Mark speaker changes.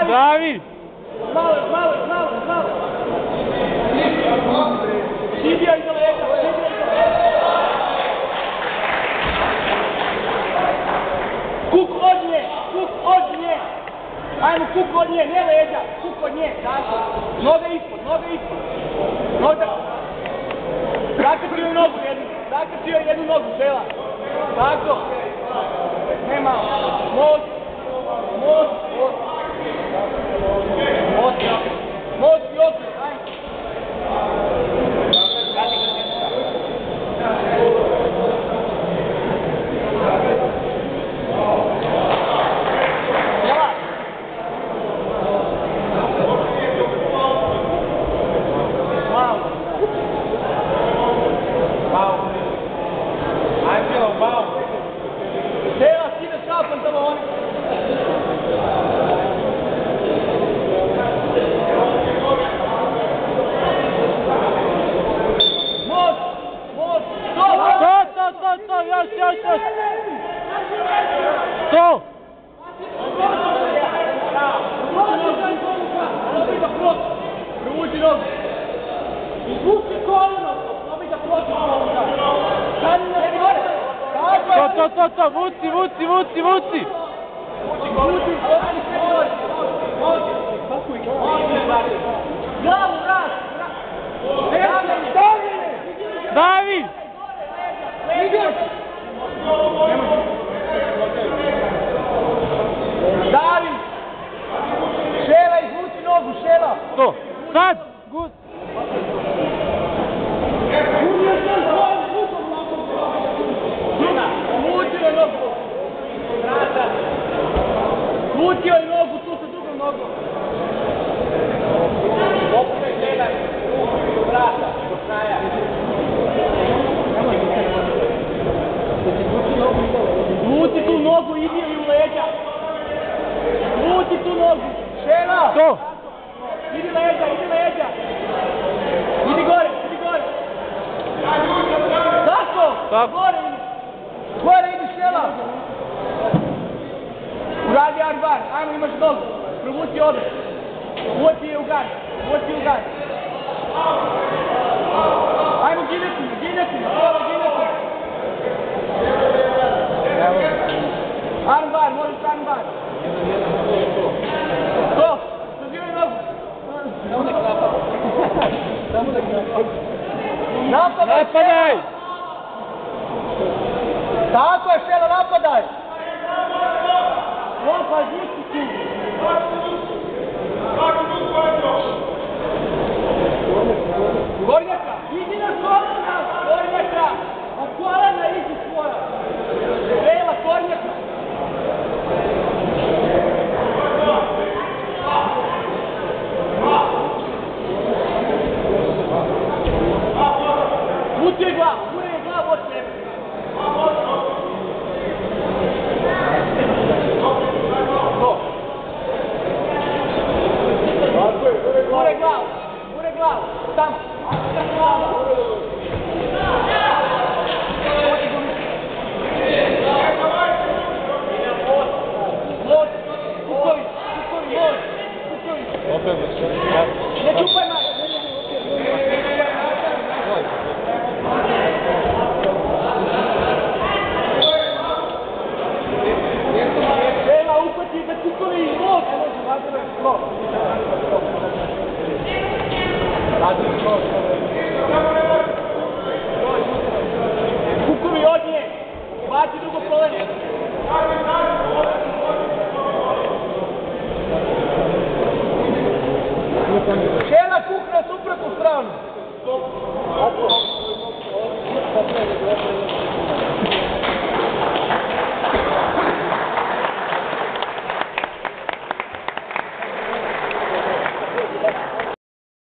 Speaker 1: Davi!
Speaker 2: Malo! Sibija iza leđa, Kuk od nje! Ajmo kuk od nje, ne leđa, kuk od nje, tako. Noga ispod. Zakatio jednu nogu, žela. Tako. Nema, most i okret, ajmo. Žela, skida šao pantalone.
Speaker 1: Još! To!
Speaker 2: Provuči nogu. Izvuči koleno. Probi da proći noga.
Speaker 1: To! Vuci!
Speaker 2: Glavu, vrat!
Speaker 1: Davi!
Speaker 2: Davi! Šela, izvuci nogu, Šela!
Speaker 1: To! Sad! Gud!
Speaker 2: Krutio je nogu, tu sa drugom nogom. Opet gledaj, u vrata, do kraja. Izvuci tu nogu, idi li u leđa. Izvuci tu nogu. Šela!
Speaker 1: To!
Speaker 2: Idi leđa. Idi gore. Tako! Gore idi, Šela! Uradi arbar, ajmo, imaš nogu. Provuci odmah. Uvoci je u gard. Ajmo, gineti. Armbar, možeš armbar. To, sazivaj nogu. Samo da klapa.
Speaker 1: Napadaj!
Speaker 2: Tako je, Šela, napadaj. Pa žici tu. Gornjaka, idi na kolena, Gornjaka. A kolena idi svoja. Šela, Gornjaka. Gure je glavu od sebe. Gure glavu, tamo. Kuković. Ne čupaj maj. Šela, upati da Kuković, mog. Radi Ajde,